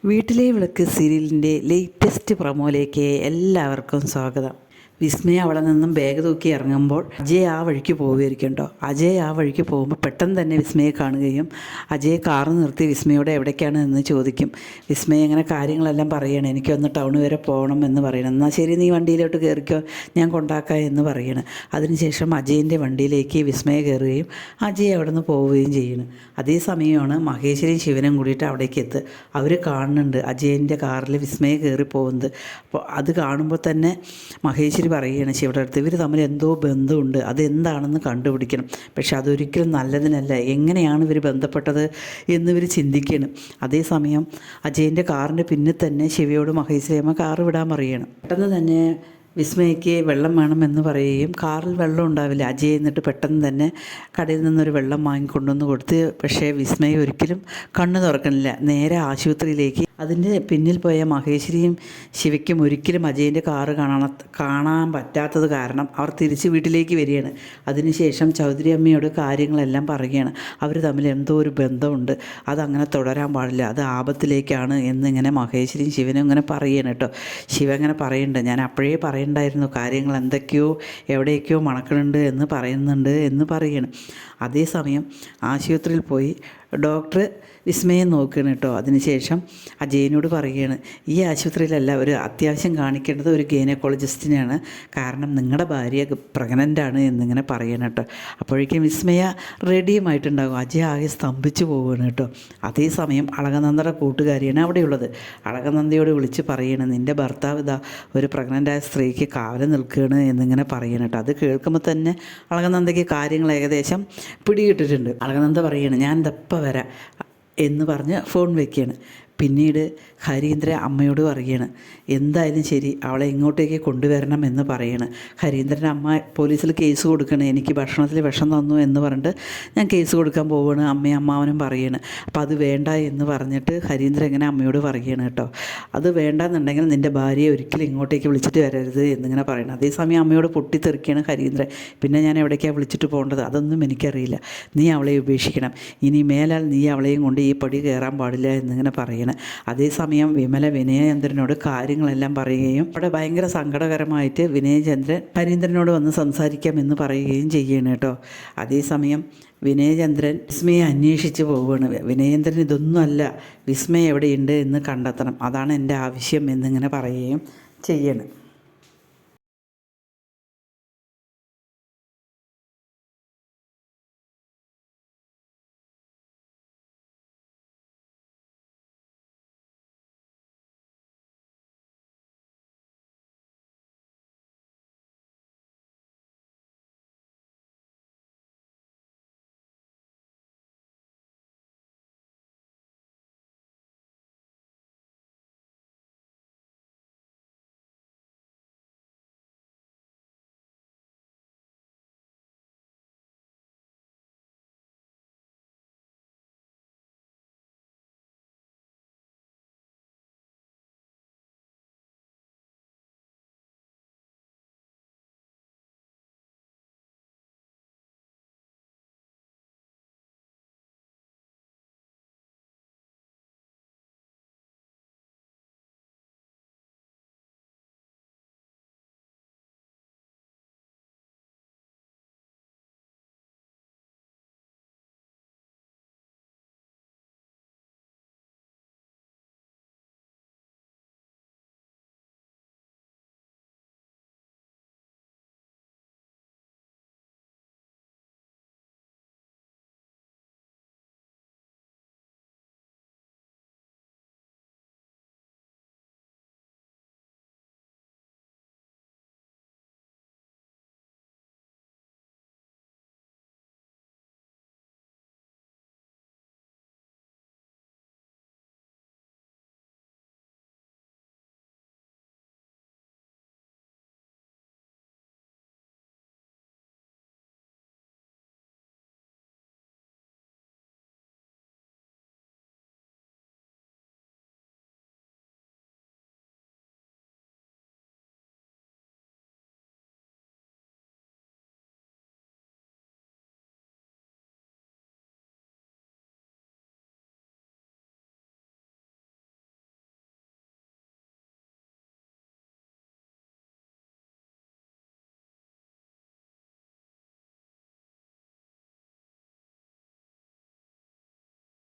വീട്ടിലെ വിളക്ക് സീരിയലിൻ്റെ ലേറ്റസ്റ്റ് പ്രൊമോയിലേക്ക് എല്ലാവർക്കും സ്വാഗതം. വിസ്മയ അവിടെ നിന്നും ബാഗ് തൂക്കി ഇറങ്ങുമ്പോൾ അജയ് ആ വഴിക്ക് പോവുകയായിരിക്കും കേട്ടോ. അജയ് ആ വഴിക്ക് പോകുമ്പോൾ പെട്ടെന്ന് തന്നെ വിസ്മയെ കാണുകയും അജയ് കാറ് നിർത്തി വിസ്മയോടെ എവിടേക്കാണ് എന്ന് ചോദിക്കും. വിസ്മയ ഇങ്ങനെ കാര്യങ്ങളെല്ലാം പറയണം, എനിക്കൊന്ന് ടൗൺ വരെ പോകണം എന്ന് പറയണം. എന്നാൽ ശരി, നീ വണ്ടിയിലോട്ട് കയറിക്കോ, ഞാൻ കൊണ്ടാക്കാം എന്ന് പറയണം. അതിനുശേഷം അജയിൻ്റെ വണ്ടിയിലേക്ക് വിസ്മയ കയറുകയും അജയ് അവിടെ നിന്ന് പോവുകയും ചെയ്യണം. അതേസമയമാണ് മഹേശ്വരിയും ശിവനും കൂടിയിട്ട് അവിടേക്ക് എത്തുക. അവർ കാണുന്നുണ്ട് അജയൻ്റെ കാറിൽ വിസ്മയ കയറി പോകുന്നത്. അപ്പോൾ അത് കാണുമ്പോൾ തന്നെ മഹേശ്വരി പറയുകയാണ് ശിവയുടെ അടുത്ത്, ഇവർ തമ്മിൽ എന്തോ ബന്ധമുണ്ട്, അതെന്താണെന്ന് കണ്ടുപിടിക്കണം. പക്ഷെ അതൊരിക്കലും നല്ലതിനല്ല, എങ്ങനെയാണ് ഇവർ ബന്ധപ്പെട്ടത് എന്നിവർ ചിന്തിക്കണം. അതേസമയം അജയൻ്റെ കാറിൻ്റെ പിന്നിൽ തന്നെ ശിവയോട് മഹേശ്വരിയമ്മ കാറ് വിടാൻ പറയുകയാണ്. പെട്ടെന്ന് തന്നെ വിസ്മയ്ക്ക് വെള്ളം വേണമെന്ന് പറയുകയും കാറിൽ വെള്ളം ഉണ്ടാവില്ല. അജയ് എന്നിട്ട് പെട്ടെന്ന് തന്നെ കടയിൽ നിന്നൊരു വെള്ളം വാങ്ങിക്കൊണ്ടുവന്ന് കൊടുത്ത്, പക്ഷേ വിസ്മയ ഒരിക്കലും കണ്ണ് തുറക്കണില്ല. നേരെ ആശുപത്രിയിലേക്ക്. അതിൻ്റെ പിന്നിൽ പോയ മഹേശ്വരിയും ശിവയ്ക്കും ഒരിക്കലും അജയൻ്റെ കാറ് കാണാൻ പറ്റാത്തത് കാരണം അവർ തിരിച്ച് വീട്ടിലേക്ക് വരികയാണ്. അതിനുശേഷം ചൗധരി അമ്മയോട് കാര്യങ്ങളെല്ലാം പറയുകയാണ്. അവർ തമ്മിൽ എന്തോ ഒരു ബന്ധമുണ്ട്, അതങ്ങനെ തുടരാൻ പാടില്ല, അത് ആപത്തിലേക്കാണ് എന്നിങ്ങനെ മഹേശ്വരിയും ശിവനും ഇങ്ങനെ പറയുകയാണ് കേട്ടോ. ശിവ ഇങ്ങനെ പറയുന്നുണ്ട്, ഞാൻ അപ്പോഴേ പറയണ്ടായിരുന്നു കാര്യങ്ങൾ എന്തൊക്കെയോ എവിടെയൊക്കെയോ മണക്കണുണ്ട് എന്ന് പറയുന്നുണ്ട് എന്ന് പറയണം. അതേസമയം ആശുപത്രിയിൽ പോയി ഡോക്ടർ വിസ്മയെ നോക്കുകയാണ് കേട്ടോ. അതിനുശേഷം അജയനോട് പറയുകയാണ്, ഈ ആശുപത്രിയിലല്ല, ഒരു അത്യാവശ്യം കാണിക്കേണ്ടത് ഒരു ഗൈനക്കോളജിസ്റ്റിനെയാണ്, കാരണം നിങ്ങളുടെ ഭാര്യ പ്രഗ്നൻ്റാണ് എന്നിങ്ങനെ പറയണം കേട്ടോ. അപ്പോഴേക്കും വിസ്മയ റെഡിയുമായിട്ടുണ്ടാകും. അജയ് ആകെ സ്തംഭിച്ചു പോവുകയാണ് കേട്ടോ. അതേസമയം അളകനന്ദയുടെ കൂട്ടുകാരിയാണ് അവിടെയുള്ളത്. അളകനന്ദയോട് വിളിച്ച് പറയണം, നിൻ്റെ ഭർത്താവ് ഇതാ ഒരു പ്രഗ്നൻ്റായ സ്ത്രീക്ക് കാവല് നിൽക്കുകയാണ് എന്നിങ്ങനെ പറയണം കേട്ടോ. അത് കേൾക്കുമ്പോൾ തന്നെ അളകനന്ദയ്ക്ക് കാര്യങ്ങൾ ഏകദേശം പിടികിട്ടിട്ടുണ്ട്. അളകനന്ദ പറയണം, ഞാൻ ദപ്പ വരാം എന്ന് പറഞ്ഞ് ഫോൺ വയ്ക്കുകയാണ്. പിന്നീട് ഹരീന്ദ്ര അമ്മയോട് പറയുകയാണ്, എന്തായാലും ശരി അവളെ ഇങ്ങോട്ടേക്ക് കൊണ്ടുവരണം എന്ന് പറയണം. ഹരീന്ദ്രൻ്റെ അമ്മ പോലീസിൽ കേസ് കൊടുക്കണം, എനിക്ക് ഭക്ഷണത്തിൽ വിഷം തന്നു എന്ന് പറഞ്ഞിട്ട് ഞാൻ കേസ് കൊടുക്കാൻ പോവുകയാണ് അമ്മയും അമ്മാവനും പറയണം. അപ്പോൾ അത് വേണ്ട എന്ന് പറഞ്ഞിട്ട് ഹരീന്ദ്രൻ ഇങ്ങനെ അമ്മയോട് പറയുകയാണ് കേട്ടോ. അത് വേണ്ടെന്നുണ്ടെങ്കിൽ നിൻ്റെ ഭാര്യയെ ഒരിക്കലും ഇങ്ങോട്ടേക്ക് വിളിച്ചിട്ട് വരരുത് എന്നിങ്ങനെ പറയണം. അതേസമയം അമ്മയോട് പൊട്ടിത്തെറിക്കുകയാണ് ഹരീന്ദ്രൻ. പിന്നെ ഞാൻ എവിടേക്കാണ് വിളിച്ചിട്ട് പോകേണ്ടത് അതൊന്നും എനിക്കറിയില്ല, നീ അവളെ ഉപേക്ഷിക്കണം, ഇനി മേലാൽ നീ അവളെയും കൊണ്ട് ഈ പടി കയറാൻ പാടില്ല എന്നിങ്ങനെ പറയണം. അതേസമയം വിമല വിനയചന്ദ്രനോട് കാര്യങ്ങളെല്ലാം പറയുകയും അവിടെ ഭയങ്കര സങ്കടകരമായിട്ട് വിനയചന്ദ്രൻ ഹരീന്ദ്രനോട് വന്ന് സംസാരിക്കാമെന്ന് പറയുകയും ചെയ്യണം കേട്ടോ. അതേസമയം വിനയചന്ദ്രൻ വിസ്മയെ അന്വേഷിച്ച് പോവുകയാണ്. വിനയേന്ദ്രൻ ഇതൊന്നുമല്ല, വിസ്മയ എവിടെയുണ്ട് എന്ന് കണ്ടെത്തണം, അതാണ് എൻ്റെ ആവശ്യം എന്നിങ്ങനെ പറയുകയും ചെയ്യണം.